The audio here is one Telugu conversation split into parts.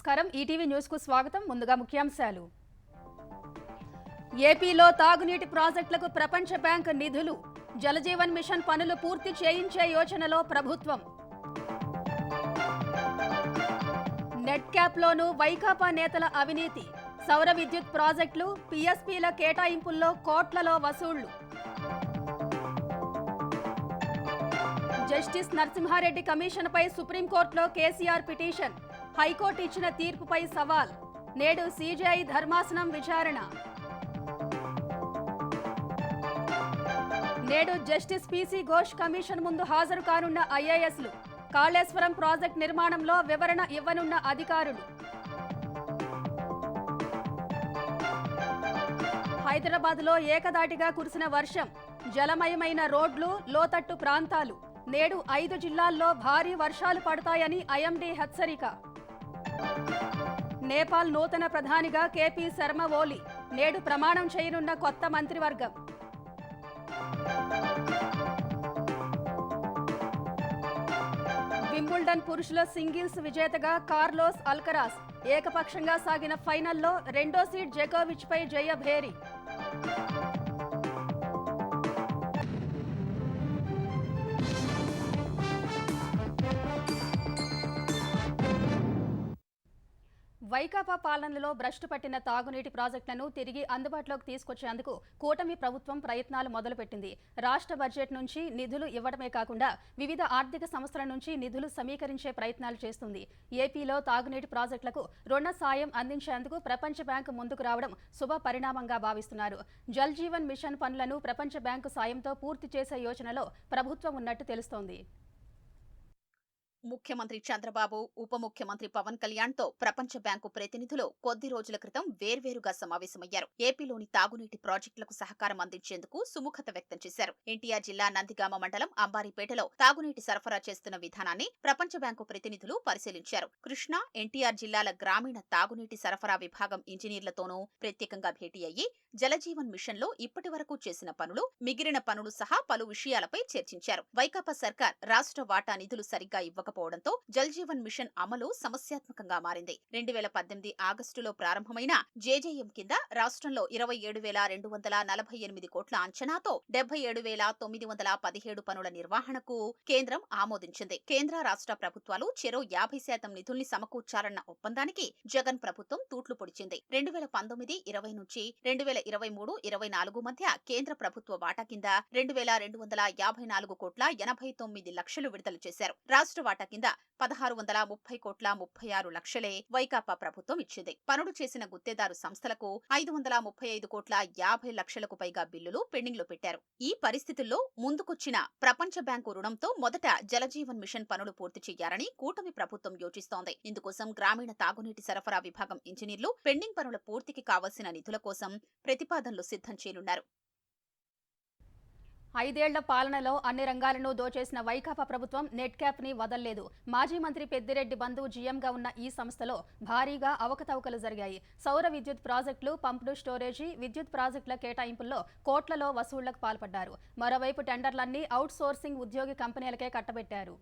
నమస్కారం ఈటీవీ న్యూస్ కు స్వాగతం ముందుగా ముఖ్యాంశాలు ఏపీలో తాగునీటి ప్రాజెక్టులకు ప్రపంచ బ్యాంక్ నిధులు జలజీవన్ మిషన్ పనులు పూర్తి చేయించే యోచనలో ప్రభుత్వం నెట్ క్యాప్ లోను వైకాపా నేతల అవినీతి సౌర విద్యుత్ ప్రాజెక్టులు పీఎస్పీల కేటాయింపుల్లో కోట్లలో వసూళ్లు జస్టిస్ నరసింహారెడ్డి కమిషన్పై సుప్రీంకోర్టులో కేసీఆర్ పిటిషన్ హైకోర్టు ఇచ్చిన తీర్పుపై సవాల్ నేడు సీజీఐ ధర్మాసనం విచారణ నేడు జస్టిస్ పీసీ ఘోష్ కమిషన్ ముందు హాజరు కానున్న ఐఏఎస్లు కాళేశ్వరం ప్రాజెక్టు నిర్మాణంలో వివరణ ఇవ్వనున్న అధికారులు హైదరాబాద్లో ఏకదాటిగా కురిసిన వర్షం జలమయమైన రోడ్లు లోతట్టు ప్రాంతాలు నేడు 5 జిల్లాల్లో భారీ వర్షాలు పడతాయని ఐఎండీ హెచ్చరిక నేపాల్ నూతన ప్రధానిగా కేపీ శర్మ ఓలీ నేడు ప్రమాణం చేయనున్న కొత్త మంత్రివర్గం వింబుల్డన్ పురుషుల సింగిల్స్ విజేతగా కార్లోస్ అల్కరాస్ ఏకపక్షంగా సాగిన ఫైనల్లో రెండో సీడ్ జకోవిచ్ పై జయభేరి వైకాపా పాలనలో భ్రష్టు పట్టిన తాగునీటి ప్రాజెక్టులను తిరిగి అందుబాటులోకి తీసుకొచ్చేందుకు కూటమి ప్రభుత్వం ప్రయత్నాలు మొదలుపెట్టింది. రాష్ట్ర బడ్జెట్ నుంచి నిధులు ఇవ్వడమే కాకుండా వివిధ ఆర్థిక సంస్థల నుంచి నిధులు సమీకరించే ప్రయత్నాలు చేస్తుంది. ఏపీలో తాగునీటి ప్రాజెక్టులకు రుణ సాయం అందించేందుకు ప్రపంచ బ్యాంకు ముందుకు రావడం శుభ పరిణామంగా భావిస్తున్నారు. జల్ జీవన్ మిషన్ పనులను ప్రపంచ బ్యాంకు సాయంతో పూర్తి చేసే యోచనలో ప్రభుత్వం ఉన్నట్టు తెలుస్తోంది. ముఖ్యమంత్రి చంద్రబాబు ఉప ముఖ్యమంత్రి పవన్ కళ్యాణ్ తో ప్రపంచ బ్యాంకు ప్రతినిధులు కొద్ది రోజుల క్రితం వేర్వేరుగా సమావేశమయ్యారు. ఏపీలోని తాగునీటి ప్రాజెక్టులకు సహకారం అందించేందుకు సుముఖత వ్యక్తం చేశారు. ఎన్టీఆర్ జిల్లా నందిగామ మండలం అంబారిపేటలో తాగునీటి సరఫరా చేస్తున్న విధానాన్ని ప్రపంచ బ్యాంకు ప్రతినిధులు పరిశీలించారు. కృష్ణా, ఎన్టీఆర్ జిల్లాల గ్రామీణ తాగునీటి సరఫరా విభాగం ఇంజనీర్లతోనూ ప్రత్యేకంగా భేటీ అయ్యి జలజీవన్ మిషన్ లో ఇప్పటి వరకు చేసిన పనులు, మిగిలిన పనులు సహా పలు విషయాలపై చర్చించారు. వైకాపా సర్కార్ రాష్ట్ర వాటా నిధులు సరిగ్గా ఇవ్వకపోవడంతో జల్ జీవన్ మిషన్ అమలు సమస్యాత్మకంగా మారింది. 2018 ఆగస్టులో ప్రారంభమైన జేజేఎం కింద రాష్ట్రంలో 27,248 కోట్ల అంచనాతో 77,917 పనుల నిర్వహణకు కేంద్రం ఆమోదించింది. కేంద్ర రాష్ట్ర ప్రభుత్వాలు చెరో 50% నిధుల్ని సమకూర్చాలన్న ఒప్పందానికి జగన్ ప్రభుత్వం తూట్లు పొడిచింది. 2019-20 నుంచి 2023-24 మధ్య కేంద్ర ప్రభుత్వ వాటా కింద 2,254 కోట్ల 89 లక్షలు విడుదల చేశారు. రాష్ట్ర వాటా కింద 1,630 కోట్ల 36 లక్షలే వైకాపా ప్రభుత్వం ఇచ్చింది. పనులు చేసిన గుత్తేదారు సంస్థలకు 535 కోట్ల 50 లక్షలకు పైగా బిల్లులు పెండింగ్ లో పెట్టారు. ఈ పరిస్థితుల్లో ముందుకొచ్చిన ప్రపంచ బ్యాంకు రుణంతో మొదట జలజీవన్ మిషన్ పనులు పూర్తి చేయాలని కూటమి ప్రభుత్వం యోచిస్తోంది. ఇందుకోసం గ్రామీణ తాగునీటి సరఫరా విభాగం ఇంజనీర్లు పెండింగ్ పనుల పూర్తికి కావలసిన నిధుల కోసం ప్రతిపాదనలు సిద్ధం చేయనున్నారు. 5 ఏళ్ల పాలనలో అన్ని రంగాలను దోచేసిన వైకాపా ప్రభుత్వం నెట్ క్యాప్ ని వదల్లేదు. మాజీ మంత్రి పెద్దిరెడ్డి బంధు జీఎంగా ఉన్న ఈ సంస్థలో భారీగా అవకతవకలు జరిగాయి. సౌర విద్యుత్ ప్రాజెక్టులు, పంపుడు స్టోరేజీ, విద్యుత్ ప్రాజెక్టుల కేటాయింపుల్లో కోట్లలో వసూళ్లకు పాల్పడ్డారు. మరోవైపు టెండర్లన్నీ అవుట్ సోర్సింగ్ ఉద్యోగి కంపెనీలకే కట్టబెట్టారు.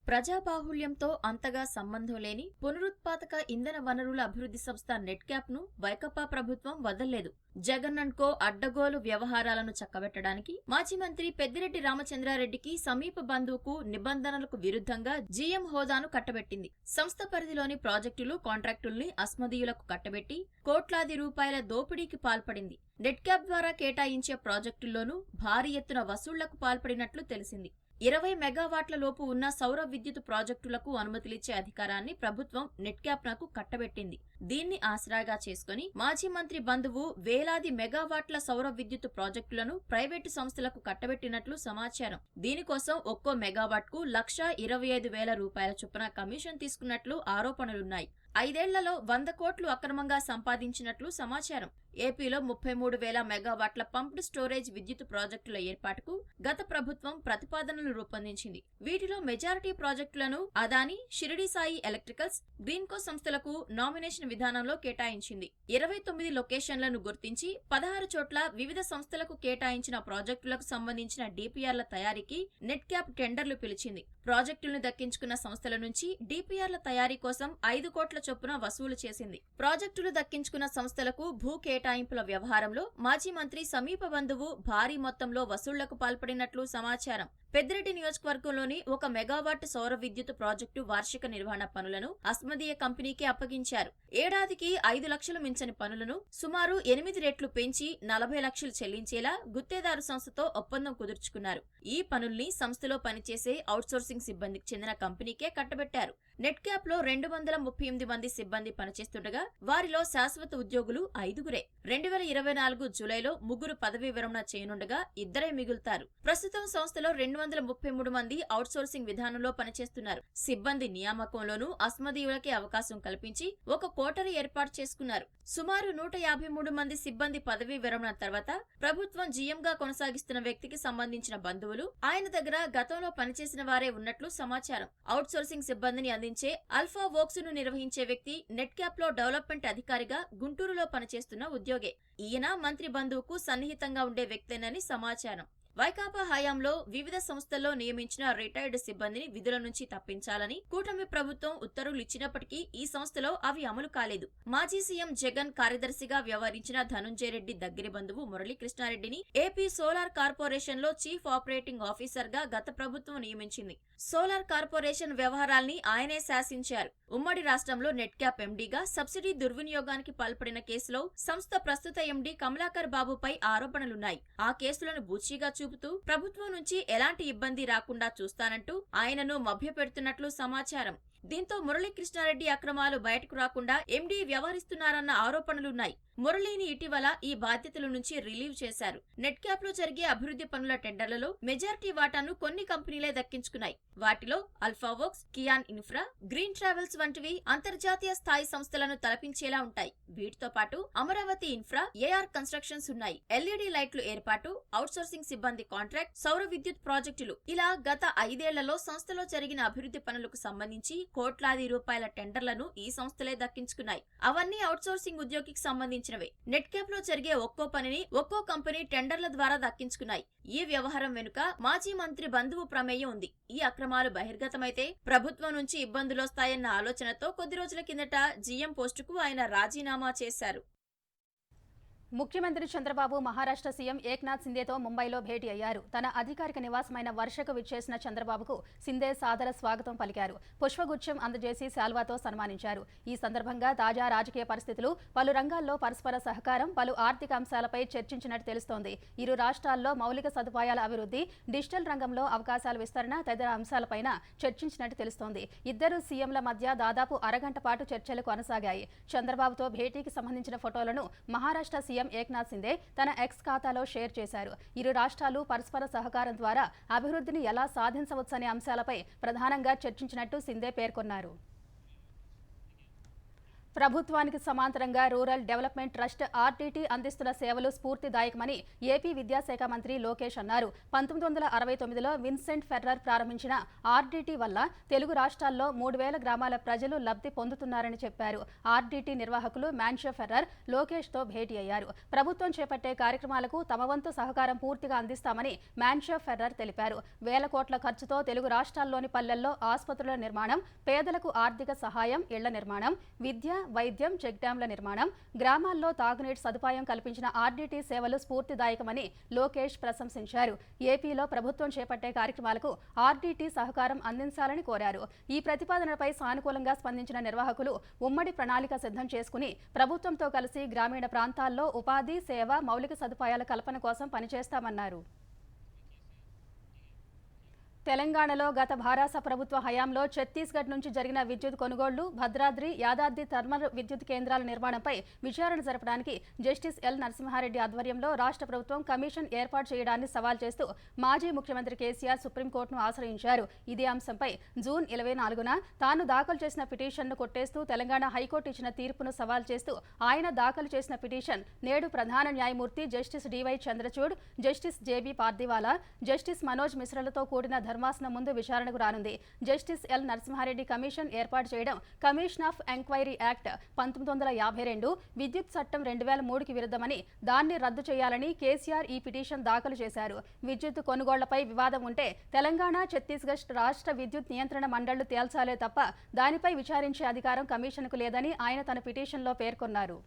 ప్రజాబాహుళ్యంతో అంతగా సంబంధం లేని పునరుత్పాదక ఇంధన వనరుల అభివృద్ధి సంస్థ నెట్ క్యాప్ ను వైకాపా ప్రభుత్వం వదల్లేదు. జగన్ అండ్ కో అడ్డగోలు వ్యవహారాలను చక్కబెట్టడానికి మాజీ మంత్రి పెద్దిరెడ్డి రామచంద్రారెడ్డికి సమీప బంధువుకు నిబంధనలకు విరుద్ధంగా జీఎం హోదాను కట్టబెట్టింది. సంస్థ పరిధిలోని ప్రాజెక్టులు, కాంట్రాక్టుల్ని అస్మదీయులకు కట్టబెట్టి కోట్లాది రూపాయల దోపిడీకి పాల్పడింది. నెట్ క్యాప్ ద్వారా కేటాయించే ప్రాజెక్టుల్లోనూ భారీ ఎత్తున వసూళ్లకు పాల్పడినట్లు తెలిసింది. 20 మెగావాట్ల లోపు ఉన్న సౌర విద్యుత్ ప్రాజెక్టులకు అనుమతులిచ్చే అధికారాన్ని ప్రభుత్వం నెట్ క్యాప్ నాకు కట్టబెట్టింది. దీన్ని ఆసరాగా చేసుకుని మాజీ మంత్రి బంధువు వేలాది మెగావాట్ల సౌర విద్యుత్ ప్రాజెక్టులను ప్రైవేటు సంస్థలకు కట్టబెట్టినట్లు సమాచారం. దీనికోసం ఒక్కో మెగావాట్ కు 1,25,000 రూపాయల చొప్పున కమిషన్ తీసుకున్నట్లు ఆరోపణలున్నాయి. 5 ఏళ్లలో 100 కోట్లు అక్రమంగా సంపాదించినట్లు సమాచారం. ఏపీలో 33,000 మెగావాట్ల పంప్డ్ స్టోరేజ్ విద్యుత్ ప్రాజెక్టుల ఏర్పాటుకు గత ప్రభుత్వం ప్రతిపాదనలు రూపొందించింది. వీటిలో మెజారిటీ ప్రాజెక్టులను అదానీ, షిరిడి సాయి ఎలక్ట్రికల్స్, గ్రీన్కో సంస్థలకు నామినేషన్ విధానంలో కేటాయించింది. 29 లొకేషన్లను గుర్తించి 16 చోట్ల వివిధ సంస్థలకు కేటాయించిన ప్రాజెక్టులకు సంబంధించిన డిపిఆర్ల తయారీకి నెట్ క్యాప్ టెండర్లు పిలిచింది. ప్రాజెక్టులను దక్కించుకున్న సంస్థల నుంచి డిపిఆర్ల తయారీ కోసం 5 కోట్ల చొప్పున వసూలు చేసింది. ప్రాజెక్టులు దక్కించుకున్న సంస్థలకు భూ కేటాయింపుల వ్యవహారంలో మాజీ మంత్రి సమీప బంధువు భారీ మొత్తంలో వసూళ్లకు పాల్పడినట్లు సమాచారం. పెద్దిరెడ్డి నియోజకవర్గంలోని 1 మెగావాట్ సౌర విద్యుత్ ప్రాజెక్టు వార్షిక నిర్వహణ పనులను అస్మదీయ కంపెనీకి అప్పగించారు. ఏడాదికి 5 లక్షలు మించని పనులను సుమారు 8 రెట్లు పెంచి 40 లక్షలు చెల్లించేలా గుత్తేదారు సంస్థతో ఒప్పందం కుదుర్చుకున్నారు. ఈ పనుల్ని సంస్థలో పనిచేసే అవుట్సోర్సింగ్ సిబ్బందికి చెందిన కంపెనీకే కట్టబెట్టారు. నెట్ క్యాప్ లో 238 మంది సిబ్బంది పనిచేస్తుండగా వారిలో శాశ్వత ఉద్యోగులు 5గురే. 2024 జూలైలో 3 పదవీ విరమణ చేయనుండగా 2 మిగులుతారు. ప్రస్తుతం సంస్థలో 233 మంది అవుట్సోర్సింగ్ విధానంలో పనిచేస్తున్నారు. సిబ్బంది నియామకంలోనూ అస్మదీయులకే అవకాశం కల్పించి ఒక కోటరీ ఏర్పాటు చేసుకున్నారు. సుమారు 153 మంది సిబ్బంది పదవీ విరమణ తర్వాత ప్రభుత్వం జీఎంగా కొనసాగిస్తున్న వ్యక్తికి సంబంధించిన బంధువులు ఆయన దగ్గర గతంలో పనిచేసిన వారే ఉన్నట్లు సమాచారం. అవుట్సోర్సింగ్ సిబ్బందిని అందించే అల్ఫా వోక్స్ ను నిర్వహించే వ్యక్తి నెట్ క్యాప్ లో డెవలప్మెంట్ అధికారిగా గుంటూరులో పనిచేస్తున్న ఉద్యోగే. ఈయన మంత్రి బంధువుకు సన్నిహితంగా ఉండే వ్యక్తేనని సమాచారం. వైకాపా హయాంలో వివిధ సంస్థల్లో నియమించిన రిటైర్డ్ సిబ్బందిని విధుల నుంచి తప్పించాలని కూటమి ప్రభుత్వం ఉత్తర్వులు ఇచ్చినప్పటికీ ఈ సంస్థలో అవి అమలు కాలేదు. మాజీ సీఎం జగన్ కార్యదర్శిగా వ్యవహరించిన ధనుంజయ రెడ్డి దగ్గరి బంధువు మురళీకృష్ణారెడ్డిని ఏపీ సోలార్ కార్పొరేషన్ లో చీఫ్ ఆపరేటింగ్ ఆఫీసర్ గా గత ప్రభుత్వం నియమించింది. సోలార్ కార్పొరేషన్ వ్యవహారాల్ని ఆయనే శాసించారు. ఉమ్మడి రాష్ట్రంలో నెట్ క్యాప్ ఎండీగా సబ్సిడీ దుర్వినియోగానికి పాల్పడిన కేసులో సంస్థ ప్రస్తుత ఎండీ కమలాకర్ బాబుపై ఆరోపణలున్నాయి. ఆ కేసులను బూచీగా చూపుతూ ప్రభుత్వం నుంచి ఎలాంటి ఇబ్బంది రాకుండా చూస్తానంటూ ఆయనను మభ్యపెడుతున్నట్లు సమాచారం. దీంతో మురళీకృష్ణారెడ్డి అక్రమాలు బయటకు రాకుండా ఎండీ వ్యవహరిస్తున్నారన్న ఆరోపణలున్నాయి. మురళీని ఇటీవల ఈ బాధ్యతల నుంచి రిలీవ్ చేశారు. నెట్ క్యాప్ లో జరిగే అభివృద్ధి పనుల టెండర్లలో మెజారిటీ వాటాను కొన్ని కంపెనీలే దక్కించుకున్నాయి. వాటిలో అల్ఫావోక్స్, కియాన్ ఇన్ఫ్రా, గ్రీన్ ట్రావెల్స్ వంటివి అంతర్జాతీయ స్థాయి సంస్థలను తలపించేలా ఉంటాయి. వీటితో పాటు అమరావతి ఇన్ఫ్రా, ఏఆర్ కన్స్ట్రక్షన్స్ ఉన్నాయి. ఎల్ఈడీ లైట్లు ఏర్పాటు, అవుట్సోర్సింగ్ సిబ్బంది కాంట్రాక్ట్, సౌర విద్యుత్ ప్రాజెక్టులు ఇలా గత 5 ఏళ్లలో సంస్థలో జరిగిన అభివృద్ధి పనులకు సంబంధించి కోట్లాది రూపాయల టెండర్లను ఈ సంస్థలే దక్కించుకున్నాయి. అవన్నీ అవుట్సోర్సింగ్ ఉద్యోగికి సంబంధించినవే. నెట్ క్యాప్ లో జరిగే ఒక్కో పనిని ఒక్కో కంపెనీ టెండర్ల ద్వారా దక్కించుకున్నాయి. ఈ వ్యవహారం వెనుక మాజీ మంత్రి బంధువు ప్రమేయం ఉంది. ఈ అక్రమాలు బహిర్గతమైతే ప్రభుత్వం నుంచి ఇబ్బందులొస్తాయన్న ఆలోచనతో కొద్ది రోజుల కిందట జీఎం పోస్టుకు ఆయన రాజీనామా చేశారు. ముఖ్యమంత్రి చంద్రబాబు మహారాష్ట్ర సీఎం ఏక్నాథ్ సింధేతో ముంబైలో భేటీ అయ్యారు. తన అధికారిక నివాసమైన వర్షకు విచ్చేసిన చంద్రబాబుకు సింధే సాదర స్వాగతం పలికారు. పుష్పగుచ్చం అందజేసి శాల్వాతో సన్మానించారు. ఈ సందర్భంగా తాజా రాజకీయ పరిస్థితులు, పలు రంగాల్లో పరస్పర సహకారం, పలు ఆర్థిక అంశాలపై చర్చించినట్టు తెలుస్తోంది. ఇరు రాష్ట్రాల్లో మౌలిక సదుపాయాల అభివృద్ధి, డిజిటల్ రంగంలో అవకాశాల విస్తరణ తదితర అంశాలపైన చర్చించినట్టు తెలుస్తోంది. ఇద్దరు సీఎంల మధ్య దాదాపు అరగంట పాటు చర్చలు కొనసాగాయి. చంద్రబాబుతో భేటీకి సంబంధించిన ఫోటోలను మహారాష్ట్ర సీఎం ఏక్నాథ్ సింధే తన ఎక్స్ ఖాతాలో షేర్ చేశారు. ఇరు రాష్ట్రాలు పరస్పర సహకారం ద్వారా అభివృద్ధిని ఎలా సాధించవచ్చనే అంశాలపై ప్రధానంగా చర్చించినట్టు సింధే పేర్కొన్నారు. ప్రభుత్వానికి సమాంతరంగా రూరల్ డెవలప్మెంట్ ట్రస్ట్ ఆర్టీటీ అందిస్తున్న సేవలు స్ఫూర్తిదాయకమని ఏపీ విద్యాశాఖ మంత్రి లోకేష్ అన్నారు. 1969లో విన్సెంట్ ఫెర్రర్ ప్రారంభించిన ఆర్టీటీ వల్ల తెలుగు రాష్ట్రాల్లో 3000 గ్రామాల ప్రజలు లబ్ధి పొందుతున్నారని చెప్పారు. ఆర్టీటీ నిర్వాహకులు మాన్షో ఫెర్రర్ లోకేష్తో భేటీ అయ్యారు. ప్రభుత్వం చేపట్టే కార్యక్రమాలకు తమ వంతు సహకారం పూర్తిగా అందిస్తామని మాన్షో ఫెర్రర్ తెలిపారు. 1000 కోట్ల ఖర్చుతో తెలుగు రాష్ట్రాల్లోని పల్లెల్లో ఆసుపత్రుల నిర్మాణం, పేదలకు ఆర్థిక సహాయం, ఇళ్ల నిర్మాణం, విద్య, వైద్యం, చెక్ డ్యాంల నిర్మాణం, గ్రామాల్లో తాగునీటి సదుపాయం కల్పించిన ఆర్డీటీ సేవలు స్ఫూర్తిదాయకమని లోకేష్ ప్రశంసించారు. ఏపీలో ప్రభుత్వం చేపట్టే కార్యక్రమాలకు ఆర్డీటీ సహకారం అందించాలని కోరారు. ఈ ప్రతిపాదనపై సానుకూలంగా స్పందించిన నిర్వాహకులు ఉమ్మడి ప్రణాళిక సిద్ధం చేసుకుని ప్రభుత్వంతో కలిసి గ్రామీణ ప్రాంతాల్లో ఉపాధి, సేవ, మౌలిక సదుపాయాల కల్పన కోసం పనిచేస్తామన్నారు. తెలంగాణలో గత భారాస ప్రభుత్వ హయాంలో ఛత్తీస్గఢ్ నుంచి జరిగిన విద్యుత్ కొనుగోళ్లు, భద్రాద్రి, యాదాద్రి థర్మల్ విద్యుత్ కేంద్రాల నిర్మాణంపై విచారణ జరపడానికి జస్టిస్ ఎల్ నరసింహారెడ్డి ఆధ్వర్యంలో రాష్ట్ర ప్రభుత్వం కమిషన్ ఏర్పాటు చేయడాన్ని సవాల్ చేస్తూ మాజీ ముఖ్యమంత్రి కేసీఆర్ సుప్రీంకోర్టును ఆశ్రయించారు. ఇదే అంశంపై జూన్ 24న తాను దాఖలు చేసిన పిటిషన్ను కొట్టేస్తూ తెలంగాణ హైకోర్టు ఇచ్చిన తీర్పును సవాల్ చేస్తూ ఆయన దాఖలు చేసిన పిటిషన్ నేడు ప్రధాన న్యాయమూర్తి justice D Y Chandrachud, justice J B Pardiwala, justice Manoj మిశ్రలతో కూడిన ధర్మాసనం ముందు విచారణకు రానుంది. జస్టిస్ ఎల్ నరసింహారెడ్డి కమిషన్ ఏర్పాటు చేయడం కమిషన్ ఆఫ్ ఎంక్వైరీ యాక్ట్ 1952, విద్యుత్ చట్టం 2003కి విరుద్ధమని, దాన్ని రద్దు చేయాలని కేసీఆర్ ఈ పిటిషన్ దాఖలు చేశారు. విద్యుత్ కొనుగోళ్లపై వివాదం ఉంటే తెలంగాణ, ఛత్తీస్గఢ్ రాష్ట్ర విద్యుత్ నియంత్రణ మండళ్లు తేల్చాలే తప్ప దానిపై విచారించే అధికారం కమిషన్కు లేదని ఆయన తన పిటిషన్లో పేర్కొన్నారు.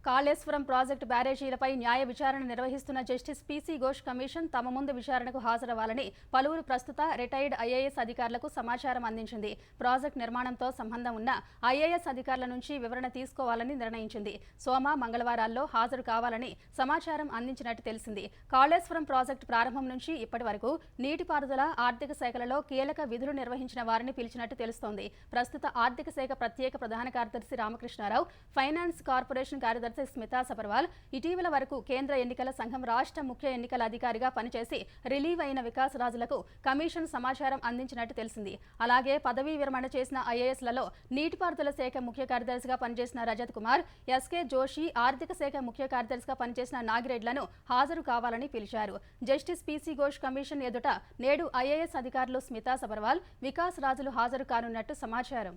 కాళేశ్వరం ప్రాజెక్టు బ్యారేజీలపై న్యాయ విచారణ నిర్వహిస్తున్న జస్టిస్ పీసీ ఘోష్ కమిషన్ తమ ముందు విచారణకు హాజరవ్వాలని పలువురు ప్రస్తుత రిటైర్డ్ ఐఏఎస్ అధికారులకు సమాచారం అందించింది. ప్రాజెక్టు నిర్మాణంతో సంబంధం ఉన్న ఐఏఎస్ అధికారుల నుంచి వివరణ తీసుకోవాలని నిర్ణయించింది. సోమ, మంగళవారాల్లో హాజరు కావాలని సమాచారం అందించినట్టు తెలిసింది. కాళేశ్వరం ప్రాజెక్టు ప్రారంభం నుంచి ఇప్పటి వరకు నీటిపారుదల, ఆర్థిక శాఖలలో కీలక విధులు నిర్వహించిన వారిని పిలిచినట్టు తెలుస్తోంది. ప్రస్తుత ఆర్థిక శాఖ ప్రత్యేక ప్రధాన కార్యదర్శి రామకృష్ణారావు, ఫైనాన్స్ కార్పొరేషన్ కార్యదర్శి స్మితా సబర్వాల్ ఇటీవల వరకు కేంద్ర ఎన్నికల సంఘం రాష్ట్ర ముఖ్య ఎన్నికల అధికారిగా పనిచేసి రిలీవ్ అయిన వికాస్ రాజులకు కమిషన్ సమాచారం అందించినట్టు తెలిసింది. అలాగే పదవీ విరమణ చేసిన ఐఏఎస్లలో నీటిపారుదల శాఖ ముఖ్య కార్యదర్శిగా పనిచేసిన రజత్ కుమార్, ఎస్కే జోషి, ఆర్థిక శాఖ ముఖ్య కార్యదర్శిగా పనిచేసిన నాగిరెడ్లను హాజరు కావాలని పిలిచారు. జస్టిస్ పీసీ ఘోష్ కమిషన్ ఎదుట నేడు ఐఏఎస్ అధికారులు స్మితా సబర్వాల్, వికాస్ రాజులు హాజరు కానున్నట్టు సమాచారం.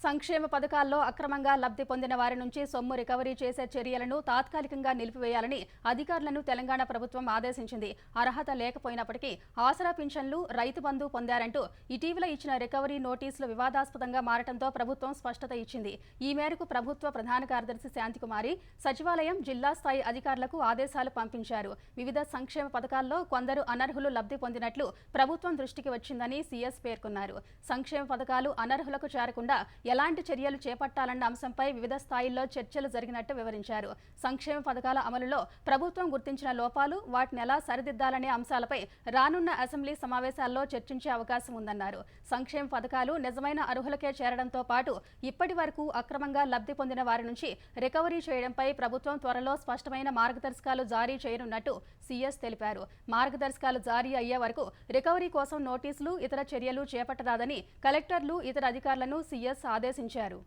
సంక్షేమ పథకాల్లో అక్రమంగా లబ్ధి పొందిన వారి నుంచి సొమ్ము రికవరీ చేసే చర్యలను తాత్కాలికంగా నిలిపివేయాలని అధికారులను తెలంగాణ ప్రభుత్వం ఆదేశించింది. అర్హత లేకపోయినప్పటికీ ఆసరా పింఛన్లు, రైతు బంధు పొందారంటూ ఇటీవల ఇచ్చిన రికవరీ నోటీసులు వివాదాస్పదంగా మారడంతో ప్రభుత్వం స్పష్టత ఇచ్చింది. ఈ మేరకు ప్రభుత్వ ప్రధాన కార్యదర్శి శాంతికుమారి సచివాలయం, జిల్లా స్థాయి అధికారులకు ఆదేశాలు పంపించారు. వివిధ సంక్షేమ పథకాల్లో కొందరు అనర్హులు లబ్ధి పొందినట్లు ప్రభుత్వం దృష్టికి వచ్చిందని సీఎస్ పేర్కొన్నారు. సంక్షేమ పథకాలు అనర్హులకు చేరకుండా ఎలాంటి చర్యలు చేపట్టాలన్న అంశంపై వివిధ స్థాయిల్లో చర్చలు జరిగినట్టు వివరించారు. సంక్షేమ పథకాల అమలులో ప్రభుత్వం గుర్తించిన లోపాలు, వాటిని ఎలా సరిదిద్దాలనే అంశాలపై రానున్న అసెంబ్లీ సమావేశాల్లో చర్చించే అవకాశం ఉందన్నారు. సంక్షేమ పథకాలు నిజమైన అర్హులకే చేరడంతో పాటు ఇప్పటి వరకు అక్రమంగా లబ్ధి పొందిన వారి నుంచి రికవరీ చేయడంపై ప్రభుత్వం త్వరలో స్పష్టమైన మార్గదర్శకాలు జారీ చేయనున్నట్టు సీఎస్ తెలిపారు. మార్గదర్శకాలు జారీ అయ్యే వరకు రికవరీ కోసం నోటీసులు, ఇతర చర్యలు చేపట్టరాదని కలెక్టర్లు, ఇతర అధికారులను సీఎస్ ఆదేశించారు.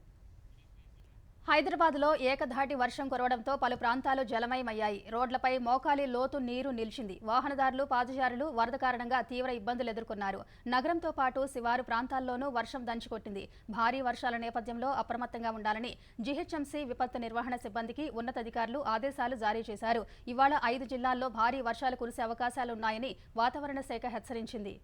హైదరాబాద్లో ఏకధాటి వర్షం కురవడంతో పలు ప్రాంతాలు జలమయమయ్యాయి. రోడ్లపై మోకాలి లోతు నీరు నిలిచింది. వాహనదారులు, పాదచారులు వరద కారణంగా తీవ్ర ఇబ్బందులు ఎదుర్కొన్నారు. నగరంతో పాటు శివారు ప్రాంతాల్లోనూ వర్షం దంచుకొట్టింది. భారీ వర్షాల నేపథ్యంలో అప్రమత్తంగా ఉండాలని జీహెచ్ఎంసీ విపత్తు నిర్వహణ సిబ్బందికి ఉన్నతాధికారులు ఆదేశాలు జారీ చేశారు. ఇవాళ 5 జిల్లాల్లో భారీ వర్షాలు కురిసే అవకాశాలున్నాయని వాతావరణ శాఖ హెచ్చరించింది.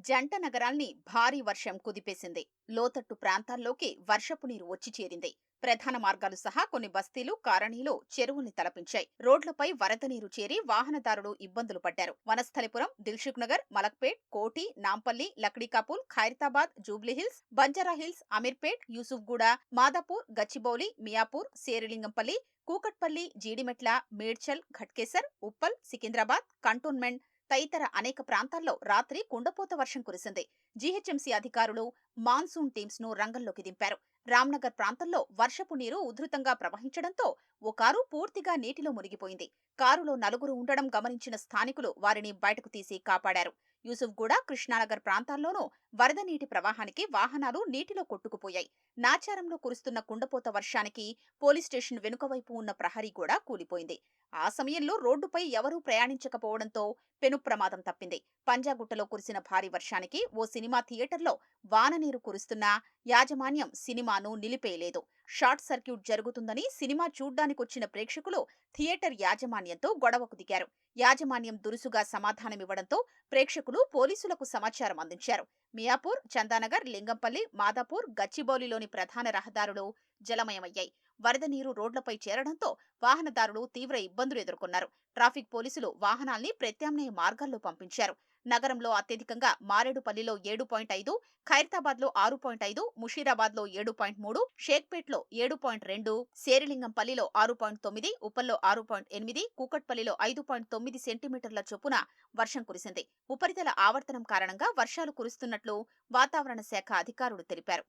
జంట నగరాల్ని భారీ వర్షం కుదిపేసింది. లోతట్టు ప్రాంతాల్లోకి వర్షపు నీరు వచ్చి చేరింది. ప్రధాన మార్గాలు సహా కొన్ని బస్తీలు, కాలనీలు చెరువుల్ని తలపించాయి. రోడ్లపై వరద నీరు చేరి వాహనదారులు ఇబ్బందులు పడ్డారు. వనస్థలిపురం, దిల్సుఖ్ నగర్, మలక్పేట్, కోటి, నాంపల్లి, లక్డీకాపూల్, ఖైరతాబాద్, జూబ్లీహిల్స్, బంజారాహిల్స్, అమీర్పేట్, యూసుఫ్గూడ, మాదాపూర్, గచ్చిబౌలి, మియాపూర్, శేరిలింగంపల్లి, కూకట్పల్లి, జీడిమెట్ల, మేడ్చల్, ఘట్కేసర్, ఉప్పల్, సికింద్రాబాద్, కంటోన్మెంట్ తదితర అనేక ప్రాంతాల్లో రాత్రి కుండపోత వర్షం కురిసింది. జీహెచ్ఎంసీ అధికారులు మాన్సూన్ టీమ్స్ ను రంగంలోకి దింపారు. రామ్నగర్ ప్రాంతంలో వర్షపు నీరు ఉధృతంగా ప్రవహించడంతో ఓ కారు పూర్తిగా నీటిలో మునిగిపోయింది. కారులో 4 ఉండడం గమనించిన స్థానికులు వారిని బయటకు తీసి కాపాడారు. యూసుఫ్గూడ, కృష్ణానగర్ ప్రాంతాల్లోనూ వరద నీటి ప్రవాహానికి వాహనాలు నీటిలో కొట్టుకుపోయాయి. నాచారంలో కురుస్తున్న కుండపోత వర్షానికి పోలీస్ స్టేషన్ వెనుక వైపు ఉన్న ప్రహరీ కూడా కూలిపోయింది. ఆ సమయంలో రోడ్డుపై ఎవరూ ప్రయాణించకపోవడంతో పెను ప్రమాదం తప్పింది. పంజాగుట్టలో కురిసిన భారీ వర్షానికి ఓ సినిమా థియేటర్లో వాననీరు కురుస్తున్నా యాజమాన్యం సినిమాను నిలిపేయలేదు. షార్ట్ సర్క్యూట్ జరుగుతుందని సినిమా చూడ్డానికొచ్చిన ప్రేక్షకులు థియేటర్ యాజమాన్యంతో గొడవకు దిగారు. యాజమాన్యం దురుసుగా సమాధానమివ్వడంతో ప్రేక్షకులు పోలీసులకు సమాచారం అందించారు. మియాపూర్, చందానగర్, లింగంపల్లి, మాదాపూర్, గచ్చిబౌలిలోని ప్రధాన రహదారులు జలమయమయ్యాయి. వరద నీరు రోడ్లపై చేరడంతో వాహనదారులు తీవ్ర ఇబ్బందులు ఎదుర్కొన్నారు. ట్రాఫిక్ పోలీసులు వాహనాల్ని ప్రత్యామ్నాయ మార్గాల్లో పంపించారు. నగరంలో అత్యధికంగా మారేడుపల్లిలో 7.5, ఖైరతాబాద్లో 6.5, ముషీరాబాద్లో 7.3, షేక్పేట్లో 7.2, శేరిలింగంపల్లిలో 6.9, ఉప్పల్లో 6.8, కూకట్పల్లిలో 5.9 సెంటీమీటర్ల చొప్పున వర్షం కురిసింది. ఉపరితల ఆవర్తనం కారణంగా వర్షాలు కురుస్తున్నట్లు వాతావరణ శాఖ అధికారులు తెలిపారు.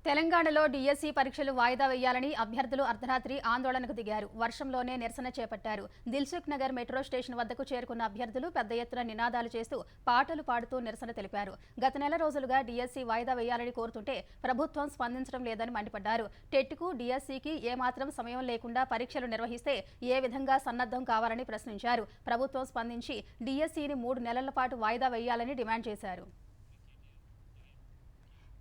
తెలంగాణలో డిఎస్సి పరీక్షలు వాయిదా వేయాలని అభ్యర్థులు అర్ధరాత్రి ఆందోళనకు దిగారు. వర్షంలోనే నిరసన చేపట్టారు. దిల్సుఖ్ నగర్ మెట్రో స్టేషన్ వద్దకు చేరుకున్న అభ్యర్థులు పెద్ద ఎత్తున నినాదాలు చేస్తూ పాటలు పాడుతూ నిరసన తెలిపారు. గత నెల రోజులుగా డిఎస్సి వాయిదా వేయాలని కోరుతుంటే ప్రభుత్వం స్పందించడం లేదని మండిపడ్డారు. టెట్కు డిఎస్సికి ఏమాత్రం సమయం లేకుండా పరీక్షలు నిర్వహిస్తే ఏ విధంగా సన్నద్ధం కావాలని ప్రశ్నించారు. ప్రభుత్వం స్పందించి డిఎస్సిని 3 నెలల పాటు వాయిదా వేయాలని డిమాండ్ చేశారు.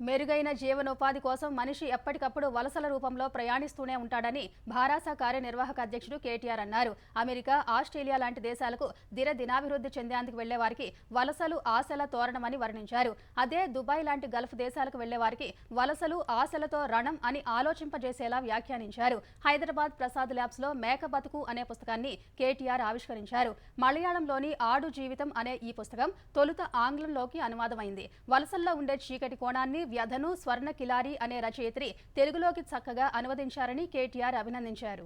మెరుగైన జీవనోపాధి కోసం మనిషి ఎప్పటికప్పుడు వలసల రూపంలో ప్రయాణిస్తూనే ఉంటాడని భారాస కార్యనిర్వాహక అధ్యక్షుడు కేటీఆర్ అన్నారు. అమెరికా, ఆస్ట్రేలియా లాంటి దేశాలకు దినాభివృద్ధి చెందేందుకు వెళ్లే వారికి వలసలు ఆశల తోరణమని వర్ణించారు. అదే దుబాయ్ లాంటి గల్ఫ్ దేశాలకు వెళ్లే వారికి వలసలు ఆశలతో రణం అని ఆలోచింపజేసేలా వ్యాఖ్యానించారు. హైదరాబాద్ ప్రసాద్ ల్యాబ్స్ లో మేక బతుకు అనే పుస్తకాన్ని కేటీఆర్ ఆవిష్కరించారు. మలయాళంలోని ఆడు జీవితం అనే ఈ పుస్తకం తొలుత ఆంగ్లంలోకి అనువాదమైంది. వలసల్లో ఉండే చీకటి కోణాన్ని, వ్యధను స్వర్ణ కిలారి అనే రచయిత్రి తెలుగులోకి చక్కగా అనువదించారని కేటీఆర్ అభినందించారు.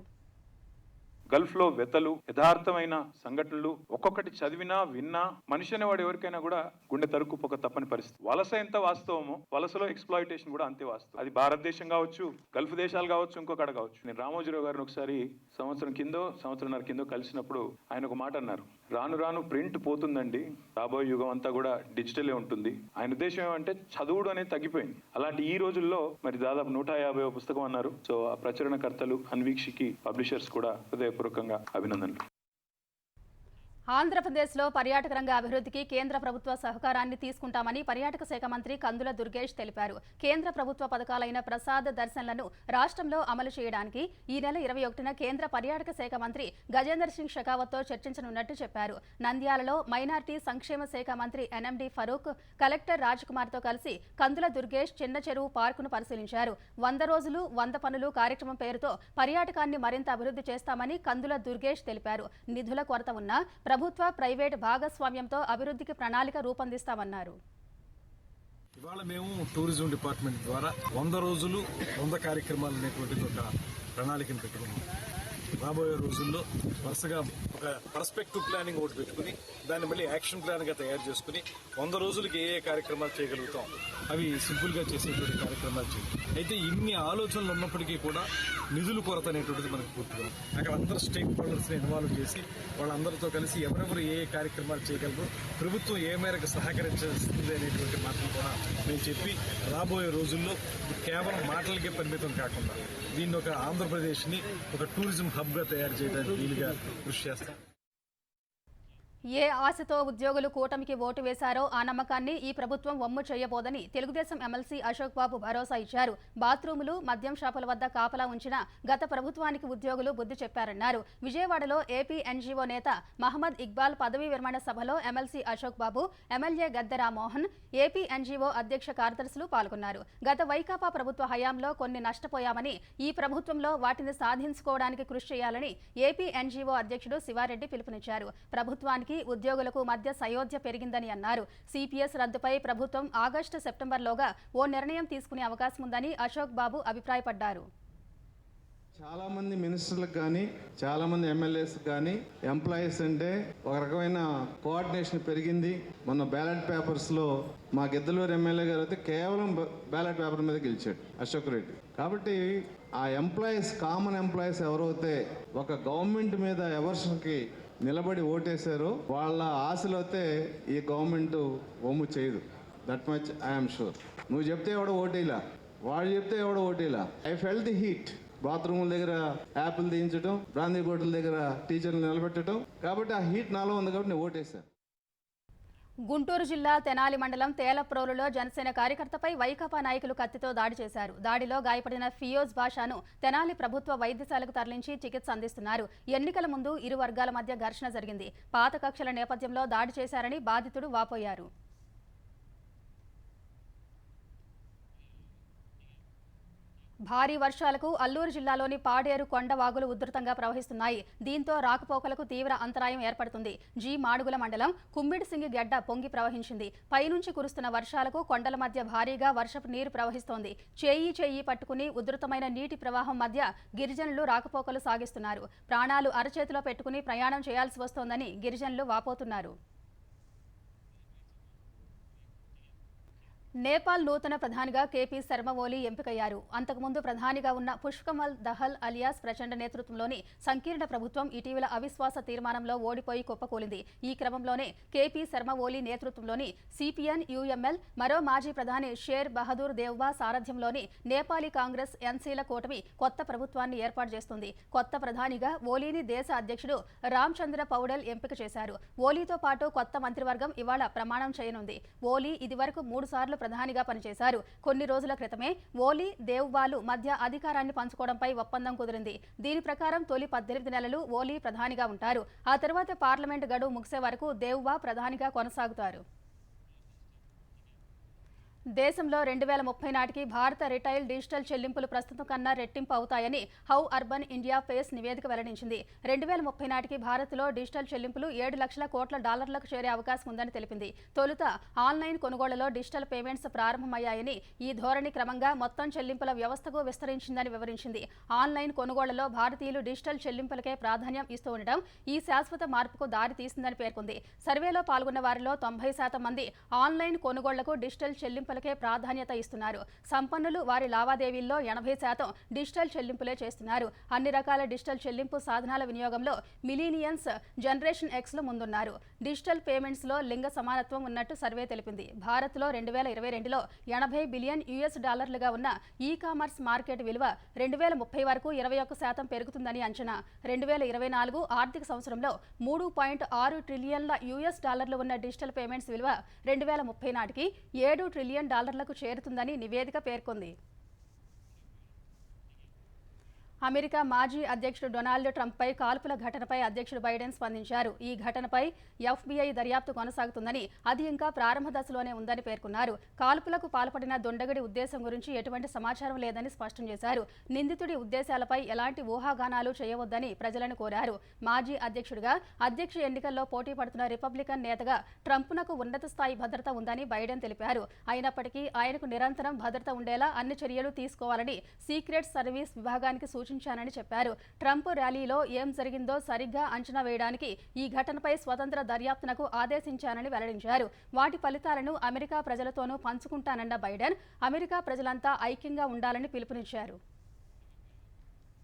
గల్ఫ్ లో వెతలు, యథార్థమైన సంఘటనలు ఒక్కొక్కటి చదివినా విన్నా మనిషి అనేవాడు ఎవరికైనా కూడా గుండె తరుక్కుపోక తప్పని పరిస్థితి. వలస ఎంత వాస్తవమో వలసలో ఎక్స్ప్లాయిటేషన్ కూడా అంతే వాస్తవం. అది భారతదేశం కావచ్చు, గల్ఫ్ దేశాలు కావచ్చు, ఇంకొకటి కావచ్చు. నేను రామోజీరావు గారిని ఒకసారి సంవత్సరంన్నర కిందో కలిసినప్పుడు ఆయన ఒక మాట అన్నారు. రాను రాను ప్రింట్ పోతుందండి, రాబోయే యుగం అంతా కూడా డిజిటలే ఉంటుంది. ఆయన ఉద్దేశం ఏమంటే చదువుడు అనేది తగ్గిపోయింది. అలాంటి ఈ రోజుల్లో మరి దాదాపు 150వ పుస్తకం అన్నారు. సో ఆ ప్రచురణకర్తలు, అన్వీక్షికి, పబ్లిషర్స్ కూడా హృదయపూర్వకంగా అభినందనలు. ఆంధ్రప్రదేశ్లో పర్యాటక రంగ అభివృద్ధికి కేంద్ర ప్రభుత్వ సహకారాన్ని తీసుకుంటామని పర్యాటక శాఖ మంత్రి కందుల దుర్గేష్ తెలిపారు. కేంద్ర ప్రభుత్వ పథకాలైన ప్రసాద్ దర్శన్లను రాష్ట్రంలో అమలు చేయడానికి ఈ నెల 21న కేంద్ర పర్యాటక శాఖ మంత్రి గజేందర్ సింగ్ షెకావత్తో చర్చించనున్నట్టు చెప్పారు. నంద్యాలలో మైనార్టీ సంక్షేమ శాఖ మంత్రి ఎన్ఎండి ఫరూక్, కలెక్టర్ రాజ్కుమార్తో కలిసి కందుల దుర్గేష్ చిన్న చెరువు పార్కును పరిశీలించారు. 100 రోజులు 100 పనులు కార్యక్రమం పేరుతో పర్యాటకాన్ని మరింత అభివృద్ధి చేస్తామని కందుల దుర్గేష్ తెలిపారు. నిధుల కొరత ఉన్నా ప్రభుత్వ, ప్రైవేట్ భాగస్వామ్యంతో అభివృద్ధికి ప్రణాళిక రూపొందిస్తామన్నారు. ఇవాళ మేము టూరిజం డిపార్ట్మెంట్ ద్వారా 100 రోజులు 100 కార్యక్రమాలు అనేటువంటిది ఒక ప్రణాళికను పెట్టుకున్నాం. రాబోయే రోజుల్లో వరుసగా ఒక పర్స్పెక్టివ్ ప్లానింగ్ ఒకటి పెట్టుకుని దాన్ని మళ్ళీ యాక్షన్ ప్లాన్ గా తయారు చేసుకుని 100 రోజులకి ఏ కార్యక్రమాలు చేయగలుగుతాం అవి సింపుల్ గా చేసేటువంటి కార్యక్రమాలు చేయాలి. అయితే ఇన్ని ఆలోచనలు ఉన్నప్పటికీ కూడా నిధుల కొరత అనేటువంటిది మనకు పూర్తిగా అక్కడ అందరూ స్టేక్ హోల్డర్స్ ని ఇన్వాల్వ్ చేసి వాళ్ళందరితో కలిసి ఎవరెవరు ఏ కార్యక్రమాలు చేయగలరు, ప్రభుత్వం ఏ మేరకు సహకరించేస్తుంది అనేటువంటి మాటలు కూడా మేము చెప్పి రాబోయే రోజుల్లో కేవలం మాటలకే పరిమితం కాకుండా దీన్ని ఒక ఆంధ్రప్రదేశ్ని ఒక టూరిజం హబ్ గా తయారు చేయడానికి వీలుగా కృషి చేస్తాం. ఏ ఆశతో ఉద్యోగులు కూటమికి ఓటు వేశారో ఆ నమ్మకాన్ని ఈ ప్రభుత్వం వమ్ము చేయబోదని తెలుగుదేశం ఎమ్మెల్సీ అశోక్ బాబు భరోసా ఇచ్చారు. బాత్రూములు, మద్యం షాపుల వద్ద కాపలా ఉంచిన గత ప్రభుత్వానికి ఉద్యోగులు బుద్ధి చెప్పారన్నారు. విజయవాడలో ఏపీ ఎన్జీఓ నేత మహమ్మద్ ఇక్బాల్ పదవీ విరమణ సభలో ఎమ్మెల్సీ అశోక్ బాబు, MLA Gadde Rammohan, AP NGO అధ్యక్ష కార్యదర్శులు పాల్గొన్నారు. గత వైకాపా ప్రభుత్వ హయాంలో కొన్ని నష్టపోయామని, ఈ ప్రభుత్వంలో వాటిని సాధించుకోవడానికి కృషి చేయాలని ఏపీ ఎన్జీఓ అధ్యక్షుడు శివారెడ్డి పిలుపునిచ్చారు. ప్రభుత్వానికి, ఉద్యోగులకు మధ్య సయోధ్య పెరిగిందని అన్నారు. సిపిఎస్ రద్దుపై ప్రభుత్వం ఆగస్టు, సెప్టెంబర్లోగా ఓ నిర్ణయం తీసుకునే అవకాశం ఉందని అశోక్ బాబు అభిప్రాయపడ్డారు. చాలా మంది మినిస్టర్లకు కానీ, చాలా మంది ఎమ్మెల్యేస్ కానీ ఎంప్లాయీస్ అంటే ఒక రకమైన కోఆర్డినేషన్ పెరిగింది. మొన్న బ్యాలెట్ పేపర్స్ లో మా గిద్దలూరు ఎమ్మెల్యే గారు అయితే కేవలం బ్యాలెట్ పేపర్ మీద గెలిచాడు అశోక్ రెడ్డి. కాబట్టి ఆ ఎంప్లాయీస్, కామన్ ఎంప్లాయీస్ ఎవరైతే ఒక గవర్నమెంట్ మీద ఎవర్షన్కి నిలబడి ఓటేశారో వాళ్ళ ఆశలు అయితే ఈ గవర్నమెంట్ ఒమ్ము చేయదు. That much I'm sure. నువ్వు చెప్తే ఎవడో ఓటేలా, వాడు చెప్తే ఎవడో ఓటేలా. I felt the heat. బాత్రూముల దగ్గర యాపిల్ తీయించడం, బ్రాందీ బాటిల్ దగ్గర టీచర్లు నిలబెట్టడం. కాబట్టి ఆ హీట్ నాలో ఉంది కాబట్టి నేను ఓటేశాను. గుంటూరు జిల్లా తెనాలి మండలం తేలప్రోలులో జనసేన కార్యకర్తపై వైకాపా నాయకులు కత్తితో దాడి చేశారు. దాడిలో గాయపడిన ఫియోజ్ భాషను తెనాలి ప్రభుత్వ వైద్యశాలకు తరలించి చికిత్స అందిస్తున్నారు. ఎన్నికల ముందు ఇరు వర్గాల మధ్య ఘర్షణ జరిగింది. పాత కక్షల నేపథ్యంలో దాడి చేశారని బాధితుడు వాపోయారు. భారీ వర్షాలకు అల్లూరు జిల్లాలోని పాడేరు కొండ వాగులు ఉధృతంగా ప్రవహిస్తున్నాయి. దీంతో రాకపోకలకు తీవ్ర అంతరాయం ఏర్పడుతుంది. జి మాడుగుల మండలం కుమ్మిడిసింగి గెడ్డ పొంగి ప్రవహించింది. పైనుంచి కురుస్తున్న వర్షాలకు కొండల మధ్య భారీగా వర్షపు నీరు ప్రవహిస్తోంది. చేయి పట్టుకుని ఉధృతమైన నీటి ప్రవాహం మధ్య గిరిజనులు రాకపోకలు సాగిస్తున్నారు. ప్రాణాలు అరచేతిలో పెట్టుకుని ప్రయాణం చేయాల్సి వస్తోందని గిరిజనులు వాపోతున్నారు. నేపాల్ నూతన ప్రధానిగా కేపీ శర్మ ఓలీ ఎంపికయ్యారు. అంతకుముందు ప్రధానిగా ఉన్న పుష్పకమల్ దహల్ అలియాస్ ప్రచండ నేతృత్వంలోని సంకీర్ణ ప్రభుత్వం ఇటీవల అవిశ్వాస తీర్మానంలో ఓడిపోయి కుప్పకూలింది. ఈ క్రమంలోనే కేపీ శర్మ ఓలీ నేతృత్వంలోని సిపిఎన్ యుఎంఎల్ మరో మాజీ ప్రధాని షేర్ బహదూర్ దేవ్బా సారథ్యంలోని నేపాలీ కాంగ్రెస్ ఎన్సీల కూటమి కొత్త ప్రభుత్వాన్ని ఏర్పాటు చేస్తుంది. కొత్త ప్రధానిగా ఓలీని దేశ అధ్యక్షుడు రామ్చంద్ర పౌడెల్ ఎంపిక చేశారు. ఓలీతో పాటు కొత్త మంత్రివర్గం ఇవాళ ప్రమాణం చేయనుంది. ఓలీ ఇదివరకు 3 సార్లు ప్రధానిగా పనిచేశారు. కొన్ని రోజుల క్రితమే ఓలీ దేవ్బాలు మధ్య అధికారాన్ని పంచుకోవడంపై ఒప్పందం కుదిరింది. దీని ప్రకారం తొలి 18 నెలలు ఓలీ ప్రధానిగా ఉంటారు. ఆ తర్వాత పార్లమెంట్ గడువు ముగిసే వరకు దేవ్బా ప్రధానిగా కొనసాగుతారు. దేశంలో 2030 నాటికి భారత రిటైల్ డిజిటల్ చెల్లింపులు ప్రస్తుతం కన్నా రెట్టింపు అవుతాయని హౌ అర్బన్ ఇండియా ఫేస్ నివేదిక వెల్లడించింది. 2030 నాటికి భారత్లో డిజిటల్ చెల్లింపులు 7 లక్షల కోట్ల డాలర్లకు చేరే అవకాశం ఉందని తెలిపింది. తొలుత ఆన్లైన్ కొనుగోళ్లలో డిజిటల్ పేమెంట్స్ ప్రారంభమయ్యాయని, ఈ ధోరణి క్రమంగా మొత్తం చెల్లింపుల వ్యవస్థకు విస్తరించిందని వివరించింది. ఆన్లైన్ కొనుగోళ్లలో భారతీయులు డిజిటల్ చెల్లింపులకే ప్రాధాన్యం ఇస్తూ ఉండడం ఈ శాశ్వత మార్పుకు దారి తీసిందని పేర్కొంది. సర్వేలో పాల్గొన్న వారిలో 90% మంది ఆన్లైన్ కొనుగోళ్లకు డిజిటల్ చెల్లింపులకే ప్రాధాన్యత ఇస్తున్నారు. సంపన్నులు వారి లావాదేవీల్లో 80% డిజిటల్ చెల్లింపులే చేస్తున్నారు. అన్ని రకాల డిజిటల్ చెల్లింపు సాధనాల వినియోగంలో మిలీనియన్స్, జనరేషన్ ఎక్స్లు ముందున్నారు. డిజిటల్ పేమెంట్స్లో లింగ సమానత్వం ఉన్నట్టు సర్వే తెలిపింది. భారత్లో 2022లో $80 బిలియన్ డాలర్లుగా ఉన్న ఈ కామర్స్ మార్కెట్ విలువ 2030 వరకు 21% పెరుగుతుందని అంచనా. 2024 ఆర్థిక సంవత్సరంలో $3.6 ట్రిలియన్ల డాలర్లు ఉన్న డిజిటల్ పేమెంట్స్ విలువ 2030 నాటికి $7 ట్రిలియన్ చేరుతుందని నివేదిక పేర్కొంది. అమెరికా మాజీ అధ్యక్షుడు డొనాల్డ్ ట్రంప్పై కాల్పుల ఘటనపై అధ్యక్షుడు బైడెన్ స్పందించారు. ఈ ఘటనపై FBI దర్యాప్తు కొనసాగుతుందని, అది ఇంకా ప్రారంభ దశలోనే ఉందని పేర్కొన్నారు. కాల్పులకు పాల్పడిన దుండగుడి ఉద్దేశం గురించి ఎటువంటి సమాచారం లేదని స్పష్టం చేశారు. నిందితుడి ఉద్దేశాలపై ఎలాంటి ఊహాగానాలు చేయవద్దని ప్రజలను కోరారు. మాజీ అధ్యక్షుడిగా అధ్యక్ష ఎన్నికల్లో పోటీ పడుతున్న రిపబ్లికన్ నేతగా ట్రంప్నకు ఉన్నత స్థాయి భద్రత ఉందని బైడెన్ తెలిపారు. అయినప్పటికీ ఆయనకు నిరంతరం భద్రత ఉండేలా అన్ని చర్యలు తీసుకోవాలని సీక్రెట్ సర్వీస్ విభాగానికి సూచించానని చెప్పారు. ట్రంప్ ర్యాలీలో ఏం జరిగిందో సరిగ్గా అంచనా వేయడానికి ఈ ఘటనపై స్వతంత్ర దర్యాప్తునకు ఆదేశించానని వెల్లడించారు. వాటి ఫలితాలను అమెరికా ప్రజలతోనూ పంచుకుంటానన్న బైడెన్ అమెరికా ప్రజలంతా ఐక్యంగా ఉండాలని పిలుపునిచ్చారు.